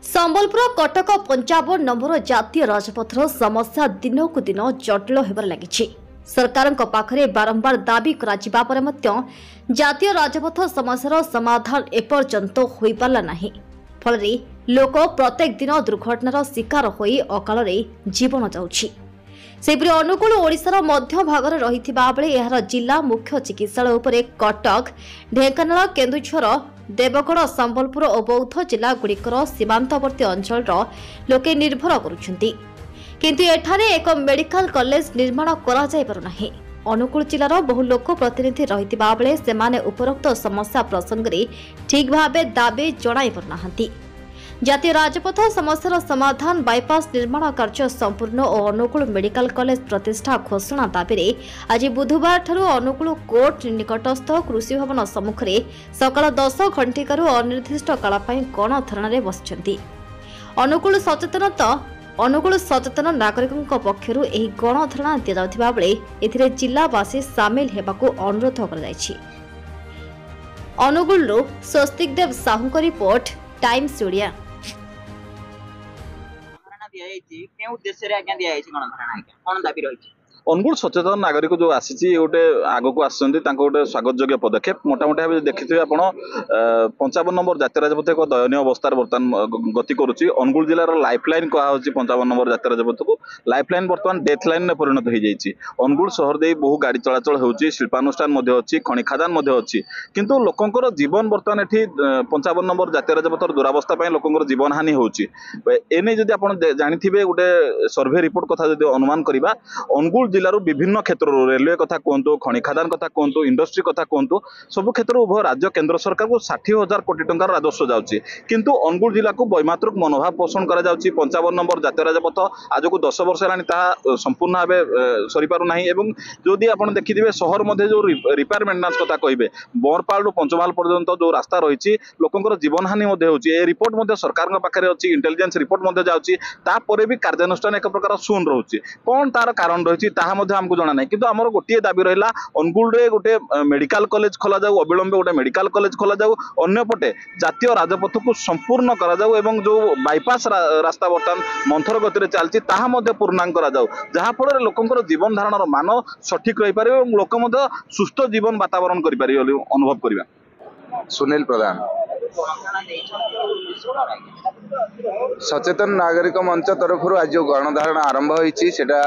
Sambalpur Cuttack 55 number जातीय राजपथर समस्या दिन को दिन जटिल होबार लगी। सरकार पाखरे बारंबार दाबी करा पर जातीय राजपथ समस्यार समाधान एपर्यंत हो पारा नहीं। फल लोक प्रत्येक दिन दुर्घटनार शिकार होई अकाल जीवन जाउछि। सेपरि अनुकूल ओडिशार मध्य भागरे रहिथिबा बेले एहार जिला मुख्य चिकित्सालय उपरे कटक, ढेंकानाल, केन्दुझर, देवगढ़, संबलपुर और बौद्ध जिला गुड़िकर सीमांतवर्ती अंचल लोके निर्भर करुछंती। किंतु एठारे एक मेडिकल कॉलेज निर्माण करा जाय पारु नाही। अनुकूल जिलार बहु लोक प्रतिनिधि रहिथिबा बेले सेमाने उपरोक्त समस्या प्रसंग रे ठीक भाबे दाबी जणाई पारु नाहंती। जातीय राजपथ समस्यार समाधान, बाईपास निर्माण कार्य संपूर्ण और अनुकूल मेडिकल कॉलेज प्रतिष्ठा घोषणा दाबी आज बुधवार ठारू अनुकूल कोर्ट निकटस्थ कृषि भवन सम्मुखें सकाल 10 घंटिकार अनिर्दिष्ट काल गणधारणा बसिଛନ୍ତି। अनुकूल सचेतन नागरिकों पक्षर गणधारणा दि जाउथिबा बेले एथिरे जिलावासी सामिल हेबाकू अनुरोध कराଯାଇଛି। अनुगुलरू स्वस्तिक देव साहू रिपोर्ट, टाइम्स ओडिया। अनुगुल सचेतन नागरिक जो आसी गोटे आग को गोटे स्वागत योग्य पदक्षेप। मोटामोटी भाव देखिए आप 55 नंबर जातीय राजपथ एक दयनीय अवस्था बर्तमान गति करुच्ची। अनुगुल जिलार लाइफलाइन कहुच्छी 55 नंबर जातीय राजपथ को लाइफलाइन बर्तमान डेथ लाइन में परिणत हो जाएगी। अनुगुल सहर दे बहु गाड़ी चलाचल होची, शिल्पानुष्ठान अच्छी, खनि खादान अच्छी, किंतु लोकंर जीवन बर्तमान ये 55 नंबर जातीय राजपथर दुरावस्था लोकंर जीवन हानि होची। एने जदि आप जानिथिबे गोटे सर्वे रिपोर्ट कथा जदि अनुमान करबा, अनुगुल जिलार विभिन्न क्षेत्र रेलवे कथा कहतु, खनि खादान कथा कहतु, इंडस्ट्री कथा कहतु, सब क्षेत्र उभय राज्य केंद्र सरकार को 60,000 कोटी टंकार राजस्व जाउची। किंतु अनुगुल जिला को वैमात्रिक मनोभाव पोषण करा जाउची। 55 नंबर जातीय राजपथ आज को 10 वर्ष हेलानी ताहा संपूर्ण भावे सरी पारु नाही। एवं जदि आपण देखिथिबे सहर मध्ये जो रिपेयर मेंटेनेंस कथा कहिबे, बरपाल रु पंचमाल पर्यंत जो रास्ता रहिछि लोकंकर जीवन हानि मध्ये होची। ए रिपोर्ट मध्ये सरकार पाखरे अछि, इंटेलिजेंस रिपोर्ट मध्ये जाउची। ता परे भी कार्यानुष्ठान एक प्रकार शून्य रहउची। कोन तार कारण रहिछि ताहा मध्ये हमकु जणा नाही। किंतु हमर गोटिए दाबी रहिला, अनुगुल रे गोटे मेडिकल कॉलेज खोला जाऊ, अविलंबे गोटे मेडिकल कॉलेज खोला जाऊ। अन्य पटे जातीय राजपथ को संपूर्ण करा जाऊ एवं जो बाईपास रास्ता बर्तमान मंथर गति रे चलछि ताहा मध्ये पूर्णांग करा जाऊ, जहा फल लोकंकर जीवन धारणर मान सठिक रहि पारे एवं लोक मध्ये सुस्थ जीवन वातावरण करि पारे अनुभव करिबा। सुनील प्रधान, सचेतन नागरिक मंच तरफ आज जो गणधारणा आरंभ होईची सेटा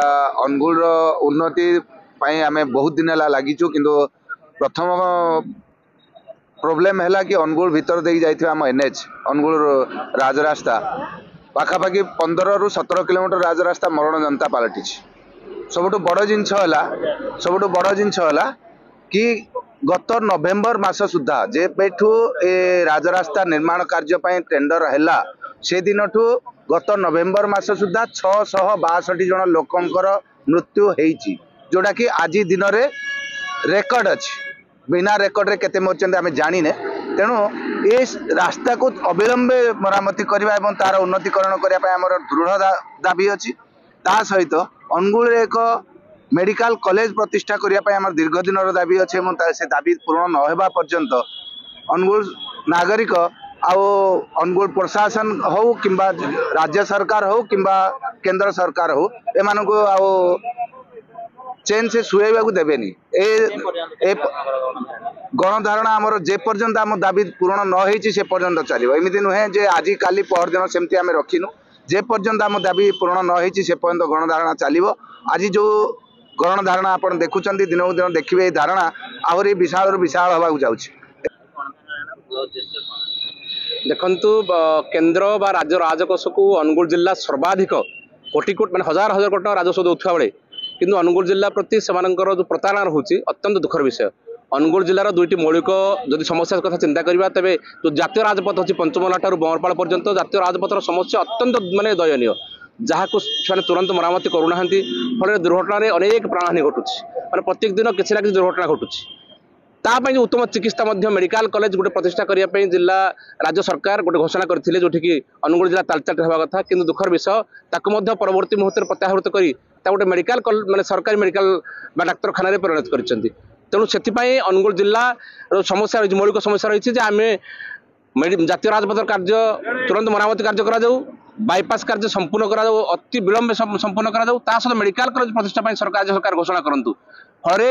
अनुगुल उन्नति पाई आमे बहुत दिन लागिचु। किंतु प्रथम प्रोब्लेम है कि अनुगुल भीतर दे जाइथिबा हम एनएच अनुगुल राजरास्ता पाखापाखि 15 रु 17 किलोमीटर राजरास्ता मरण जनता पलटि। सबुठ बड़ जिनस है कि गत नवेम्बर मास सुधा जेठू ए राजरास्ता निर्माण कार्य टेंडर है से दिन ठू गत नवेम्बर मास सुधा 662 जन लोकंकर मृत्यु होईची, जोड़ा कि आज दिन रे रेकर्ड अच्छी। बिना रेकर्ड रे केते मरचंदे आमे जानिने। तेणु ए रास्ता को अविलंबे मरामती करबा एवं तार उन्नतीकरण करबा पय हमर दृढ़ दाबी अछि। ता सहित अनुगुल रे एक मेडिकल कॉलेज प्रतिष्ठा करबा पय हमर दीर्घ दिन रो दाबी अछि एवं से दाबी पूर्ण न हेबा पर्यंत अनुगुल नागरिक आउ अनुगुल प्रशासन हो किंबा राज्य सरकार हो किंबा केंद्र सरकार हो एमानको आउ चेन से सुएबा को देबेनी। ए गणधारणा आमर जे पर्यंत आम दाबी पूर्ण न होईची से पर्यंत चलिबो। एमिति नुहे जे आज काली पहर दिन सेमति आमे रखिनु। जे पर्यंत आम दाबी पूर्ण न होईची से पर्यंत गणधारणा चलिबो। आज जो गणधारणा आपण देखुचंती दिनकु दिन देखिबे ए धारणा आहुरी विशाल विशाल हवा जाउची। देखंतु केंद्र बा राज्य राजकोष को अनुगुल जिला सर्वाधिक कोटी कोटी माने हजार हजार कोटी राजस्व दउथवा बेले किंतु अनुगुल जिला प्रति सेमानकर जो प्रतारणा होची अत्यंत दुखर विषय। अनुगुल जिलार दुईटी मौलिक जदि समस्या कथा चिंता करिबा तेबे जो जातीय राजपथ अछि पंचमला ठारू बरपाल पर्यंत जातीय राजपथर समस्या अत्यंत माने दयनीय, जहाँ को से तुरंत मरामती करूना। फल दुर्घटना अनेक प्राणहानि घटुची, माने प्रत्येक दिन किसी ना किसी दुर्घटना घटुची। तापाई जो उत्तम चिकित्सा मेडिकल कॉलेज गोटे प्रतिष्ठा करने जिला राज्य सरकार गोटे घोषणा करथिले जोठी कि अनुगुल जिला तालचाट हेबा कथा, किंतु दुखर विषय ताको परवर्ती मुहूर्त प्रत्याहृत करी गोटे मेडिकल माने सरकारी मेडिकल डाक्तरखाना परिणत कर। तेणु से अनुगुल जिला समस्या मौलिक समस्या रही है आम জাতীয় রাজপথর কার্য তুরন্ত মরামতি কার্য করা যাও বাইপাস কার্য সম্পূর্ণ করা যাও অতি বিলম্বে সম্পূর্ণ করা যাও তা সহ মেডিকাল কলেজ प्रतिष्ठा ପାଇଁ सरकार घोषणा करंतु फळे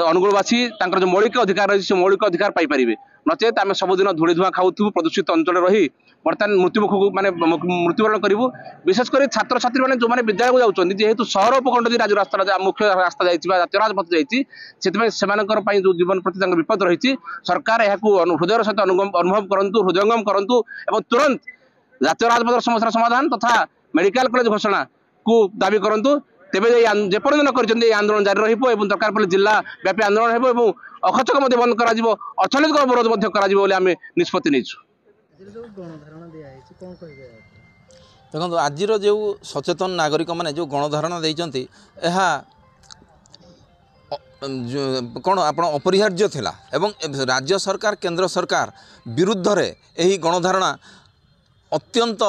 अनुगुलवासी तांकर जो मौलिक अधिकार रही से मौलिक अधिकार पाई परिबे नचेत आम सबुदिन धूली धुआं खाऊ प्रदूषित अंचल रही बर्तमान मृत्युमुख माने मृत्युवरण करूँ विशेषकर छात्र छात्री मैंने जो मैंने विद्यालय को जाऊँच जेहेतु सहर उपखंड जो राजरास्ता मुख्य रास्ता जाइए जातीय राजपथ जाइए जो जीवन प्रति विपद रही सरकार यहाँ हृदय सहित अनुभव करूँ हृदयंगम करूँ और तुरंत जातीय राजपथ समस्या समाधान तथा मेडिकल कॉलेज घोषणा को दाबी करूँ तेज जेपर्यंत न आंदोलन जारी रही दरकार पड़े जिला व्यापी आंदोलन हो अखचक बंद कर अर्थनैतिक अवरोध आम निष्पत्ति नहीं। देखो आज जो सचेतन नागरिक मैंने जो गणधारणा देती कौन आप अपरिहार्य थिला एवं राज्य सरकार केंद्र सरकार विरुद्ध रे यही गणधारणा अत्यंत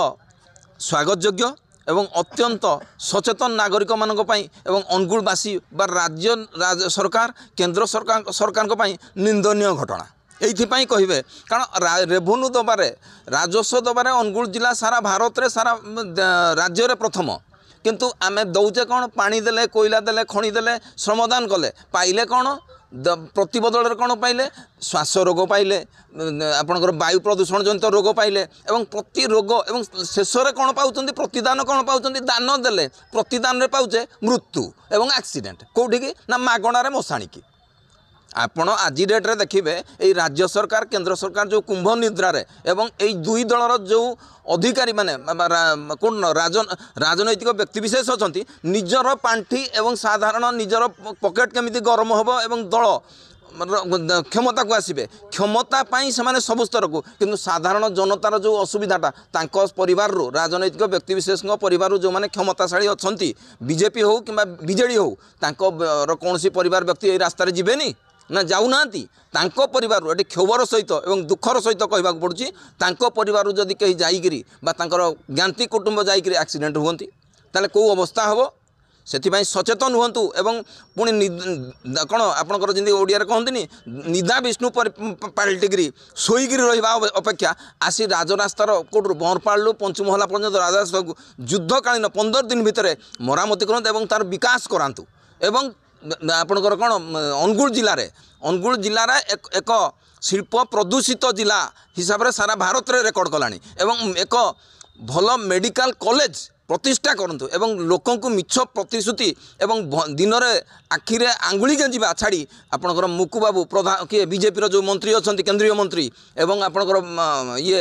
स्वागतयोग्य एवं अत्यंत सचेतन नागरिक मानक पई एवं अनुगुलवासी बा राज्य सरकार केंद्र सरकार निंदनीय घटना ये कहे कारण रेवेन्यू दबारे राजस्व दबारे अनुगुल जिला सारा भारत रे सारा राज्य रे प्रथम किंतु आमे दौचे कौन पानी देले कोयला देले खणी देले श्रमदान कले पाइले कौन प्रतिबदल कौन पाइले श्वास रोग पाइले आपणकर वायु प्रदूषण जनित रोग पाइले एवं प्रति रोग एवं शेष में कौन पाँच प्रतिदान कौन पाँच दान देले प्रतिदान रे पाउचे मृत्यु एवं एक्सीडेंट कौटी की ना मागणार मशाणी की आपण आज डेट्रे देखिए ये राज्य सरकार केंद्र सरकार जो कुंभ निद्रा रे एवं ये दुई दलर जो अधिकारी माने कौन राजनैतिक व्यक्तिविशेष अच्छा निजर पांठी एवं साधारण निजर पकेट केमिति गरम हम एवं दल क्षमता को आसबे क्षमता से सब स्तर को किंतु साधारण जनतार जो असुविधाटा परिवार राजनैतिक व्यक्तिविशेष परिवार जो मैंने क्षमताशाली अच्छा बीजेपी हो कि बीजेडी हो कौन परिवार व्यक्ति ये रास्तार जीवेनी ना जाऊना परिवार ये क्षोभर सहित एवं दुखर सहित कहवा पड़ुछि परिवार जदि कहीं जाइकरी ज्ञाति कुटुंब जाइकरी एक्सीडेंट हुअन्ति ताले को अवस्था हम से सचेतन हूँ एवं पुणी कौन आपंकर जमी ओडिया कहते निदा विष्णु पाल्टिकी शोईकरी रहा अपेक्षा आसी राजरास्तार कौटू बरपाड़ू पंचमहला पर्यटन राजरास्ता को युद्धकालीन 15 दिन भितर मरामती करूँ तार विकास करातु एवं आपणकर कौन अनुगुल जिले एक शिल्प प्रदूषित जिला हिसाब से सारा भारत रे रेकर्ड कलानी एवं एक भल मेडिकल कॉलेज प्रतिष्ठा करंतु एवं लोकों को मिछ प्रतिश्रुति एवं दिन में आखिरे आंगुली गेंजा छाड़ी आपणकर मुकु बाबू प्रधान किए बीजेपी जो मंत्री अच्छा केंद्रीय मंत्री एवं आपणकर ये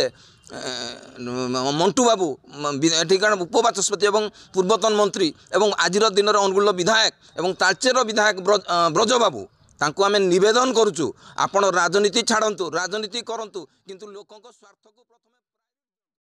मंटू बाबू ये उपबाचस्पति एवं पूर्वतन मंत्री एवं आज दिन अनुगुल विधायक एवं तालचेर विधायक ब्रज बाबू तांको आमे निवेदन करुचु आपण राजनीति छाड़ंतु राजनीति करंतु किंतु लोकों स्वार्थ को प्रथम